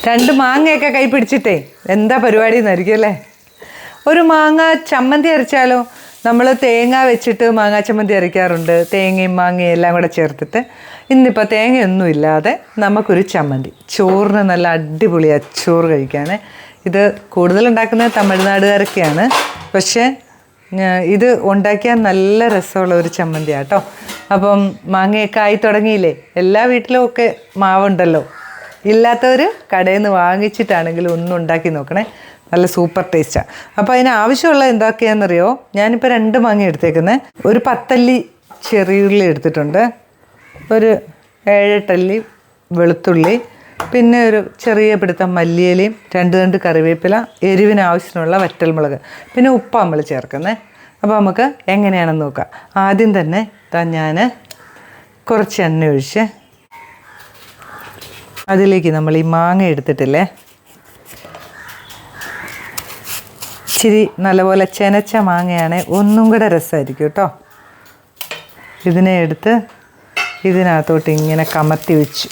രണ്ട് മാങ്ങയൊക്കെ കൈ പിടിച്ചിട്ടേ എന്താ പരിപാടി എന്നായിരിക്കും അല്ലേ. ഒരു മാങ്ങ ചമ്മന്തി അരച്ചാലോ? നമ്മൾ തേങ്ങ വെച്ചിട്ട് മാങ്ങാ ചമ്മന്തി അരയ്ക്കാറുണ്ട്, തേങ്ങയും മാങ്ങയും എല്ലാം കൂടെ ചേർത്തിട്ട്. ഇന്നിപ്പോൾ തേങ്ങയൊന്നും ഇല്ലാതെ നമുക്കൊരു ചമ്മന്തി, ചോറിന് നല്ല അടിപൊളി അച്ചോറ് കഴിക്കാൻ. ഇത് കൂടുതലുണ്ടാക്കുന്നത് തമിഴ്നാടുകാരൊക്കെയാണ്, പക്ഷേ ഇത് ഉണ്ടാക്കിയാൽ നല്ല രസമുള്ള ഒരു ചമ്മന്തിയാണ് കേട്ടോ. അപ്പം മാങ്ങയൊക്കെ ആയി തുടങ്ങിയില്ലേ? എല്ലാ വീട്ടിലും ഒക്കെ മാവുണ്ടല്ലോ. ഇല്ലാത്തവർ കടയിൽ നിന്ന് വാങ്ങിച്ചിട്ടാണെങ്കിലും ഒന്നും ഉണ്ടാക്കി നോക്കണേ, നല്ല സൂപ്പർ ടേസ്റ്റാണ്. അപ്പോൾ അതിന് ആവശ്യമുള്ള എന്തൊക്കെയാണെന്നറിയോ? ഞാനിപ്പോൾ 2 മാങ്ങ എടുത്തേക്കുന്നത്. ഒരു 10 അല്ലി ചെറിയുള്ളി എടുത്തിട്ടുണ്ട്, ഒരു 7-8 അല്ലി വെളുത്തുള്ളി, പിന്നെ ഒരു ചെറിയ പിടുത്തം മല്ലിയിലയും 2 കറിവേപ്പില, എരിവിന് ആവശ്യത്തിനുള്ള വറ്റൽമുളക്, പിന്നെ ഉപ്പ് നമ്മൾ ചേർക്കുന്നത്. അപ്പോൾ നമുക്ക് എങ്ങനെയാണെന്ന് നോക്കാം. ആദ്യം തന്നെ ഞാൻ കുറച്ച് എണ്ണ ഒഴിച്ച് അതിലേക്ക് നമ്മൾ ഈ മാങ്ങ എടുത്തിട്ടില്ലേ, ഇച്ചിരി നല്ലപോലെ ചെനച്ച മാങ്ങയാണ്, ഒന്നും കൂടെ രസമായിരിക്കും കേട്ടോ. ഇതിനെ എടുത്ത് ഇതിനകത്തോട്ട് ഇങ്ങനെ കമത്തി വെച്ചു,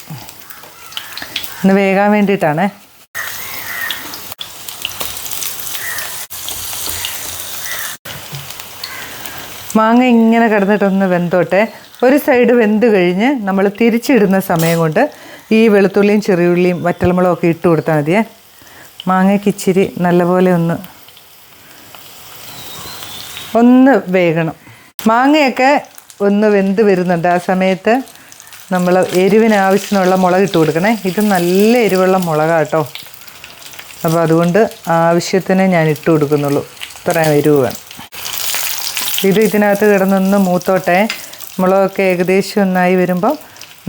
ഒന്ന് വേകാൻ വേണ്ടിയിട്ടാണ്. മാങ്ങ ഇങ്ങനെ കിടന്നിട്ടൊന്ന് വെന്തോട്ടെ. ഒരു സൈഡ് വെന്ത് കഴിഞ്ഞ് നമ്മൾ തിരിച്ചിടുന്ന സമയം കൊണ്ട് ഈ വെളുത്തുള്ളിയും ചെറിയുള്ളിയും വറ്റൽമുളകൊക്കെ ഇട്ട് കൊടുത്താൽ മതിയേ. മാങ്ങയ്ക്ക് ഇച്ചിരി നല്ലപോലെ ഒന്ന് വേകണം. മാങ്ങയൊക്കെ ഒന്ന് വെന്ത് വരുന്നുണ്ട്. ആ സമയത്ത് നമ്മൾ എരിവിന് ആവശ്യത്തിനുള്ള മുളക് ഇട്ട് കൊടുക്കണേ. ഇത് നല്ല എരിവുള്ള മുളകാണ് കേട്ടോ. അപ്പോൾ അതുകൊണ്ട് ആവശ്യത്തിന് ഞാൻ ഇട്ട് കൊടുക്കുന്നുള്ളൂ, ഇത്രയും എരിവ് വേണം. ഇത് ഇതിനകത്ത് കിടന്നൊന്ന് മൂത്തോട്ടെ. മുളകൊക്കെ ഏകദേശം ഒന്നായി വരുമ്പോൾ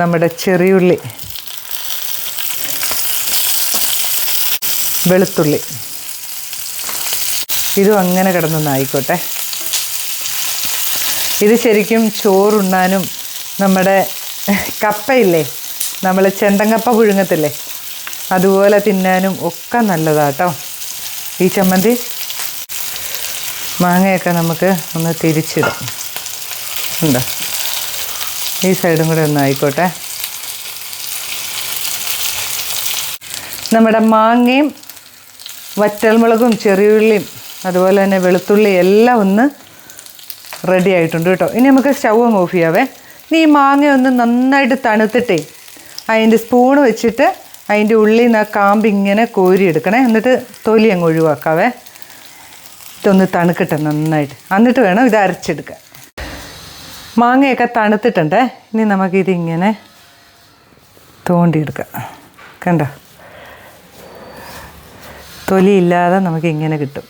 നമ്മുടെ ചെറിയുള്ളി, വെളുത്തുള്ളി ഇതും അങ്ങനെ കിടന്നൊന്നായിക്കോട്ടെ. ഇത് ശരിക്കും ചോറുണ്ണാനും നമ്മുടെ കപ്പയില്ലേ, നമ്മൾ ചെണ്ടങ്കപ്പ പുഴുങ്ങത്തില്ലേ, അതുപോലെ തിന്നാനും ഒക്കെ നല്ലതാട്ടോ ഈ ചമ്മന്തി. മാങ്ങയൊക്കെ നമുക്ക് ഒന്ന് തിരിച്ചിടാം. ഉണ്ടോ? ഈ സൈഡും കൂടെ ഒന്നായിക്കോട്ടെ. നമ്മുടെ മാങ്ങയും വറ്റൽമുളകും ചെറിയുള്ളിയും അതുപോലെ തന്നെ വെളുത്തുള്ളി എല്ലാം ഒന്ന് റെഡി ആയിട്ടുണ്ട് കേട്ടോ. ഇനി നമുക്ക് സ്റ്റൗ അങ്ങ് ഓഫ് ചെയ്യാവേ. ഇനി ഈ മാങ്ങ ഒന്ന് നന്നായിട്ട് തണുത്തിട്ടേ അതിൻ്റെ സ്പൂണ് വെച്ചിട്ട് അതിൻ്റെ ഉള്ളിൽ നിന്ന് ആ കാമ്പ് ഇങ്ങനെ കോരിയെടുക്കണേ, എന്നിട്ട് തൊലി അങ്ങ് ഒഴിവാക്കാവേ. ഇതൊന്ന് തണുക്കട്ടെ നന്നായിട്ട്, എന്നിട്ട് വേണം ഇത് അരച്ചെടുക്കാൻ. മാങ്ങയൊക്കെ തണുത്തിട്ടുണ്ട്. ഇനി നമുക്കിതിങ്ങനെ തോണ്ടിയെടുക്കാം. കണ്ടോ, തൊലിയില്ലാതെ നമുക്കിങ്ങനെ കിട്ടും.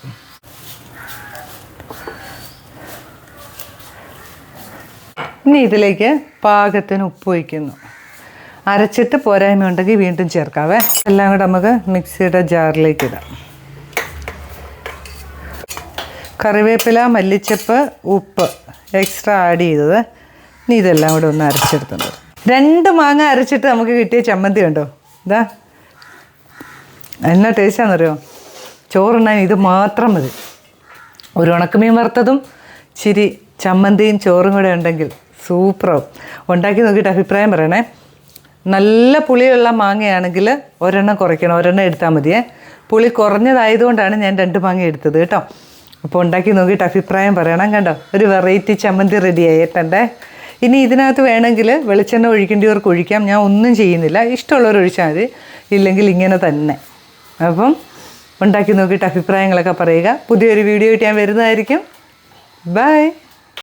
ഇനി ഇതിലേക്ക് പാകത്തിന് ഉപ്പ് വയ്ക്കുന്നു. അരച്ചിട്ട് പോരായ്മ ഉണ്ടെങ്കിൽ വീണ്ടും ചേർക്കാവേ. എല്ലാം കൂടെ നമുക്ക് മിക്സിയുടെ ജാറിലേക്ക് ഇടാം. കറിവേപ്പില, മല്ലിച്ചപ്പ്, ഉപ്പ് എക്സ്ട്രാ ആഡ് ചെയ്തത്. ഇനി ഇതെല്ലാം കൂടെ ഒന്ന് അരച്ചെടുത്തുണ്ട്. 2 മാങ്ങ അരച്ചിട്ട് നമുക്ക് കിട്ടിയ ചമ്മന്തി കണ്ടോ. ഇതാ എന്നാ ടേസ്റ്റാണെന്നറിയോ? ചോറുണ്ണാൻ ഇത് മാത്രം മതി. ഒരു ഉണക്കമീൻ വറുത്തതും ഇച്ചിരി ചമ്മന്തിയും ചോറും കൂടെ ഉണ്ടെങ്കിൽ സൂപ്പറാവും. ഉണ്ടാക്കി നോക്കിയിട്ട് അഭിപ്രായം പറയണേ. നല്ല പുളിയുള്ള മാങ്ങയാണെങ്കിൽ ഒരെണ്ണം കുറയ്ക്കണം, ഒരെണ്ണം എടുത്താൽ മതിയേ. പുളി കുറഞ്ഞതായതുകൊണ്ടാണ് ഞാൻ 2 മാങ്ങ എടുത്തത് കേട്ടോ. അപ്പോൾ ഉണ്ടാക്കി നോക്കിയിട്ട് അഭിപ്രായം പറയണം. കണ്ടോ, ഒരു വെറൈറ്റി ചമ്മന്തി റെഡി ആയിട്ടുണ്ട്. ഇനി ഇതിനകത്ത് വേണമെങ്കിൽ വെളിച്ചെണ്ണ ഒഴിക്കേണ്ടവർക്ക് ഒഴിക്കാം, ഞാൻ ഒന്നും ചെയ്യുന്നില്ല. ഇഷ്ടമുള്ളവർ ഒഴിച്ചാൽ മതി, ഇല്ലെങ്കിൽ ഇങ്ങനെ തന്നെ. അപ്പം ഉണ്ടാക്കി നോക്കിയിട്ട് അഭിപ്രായങ്ങളൊക്കെ പറയുക. പുതിയൊരു വീഡിയോ ആയിട്ട് ഞാൻ വരുന്നതായിരിക്കും. ബൈ.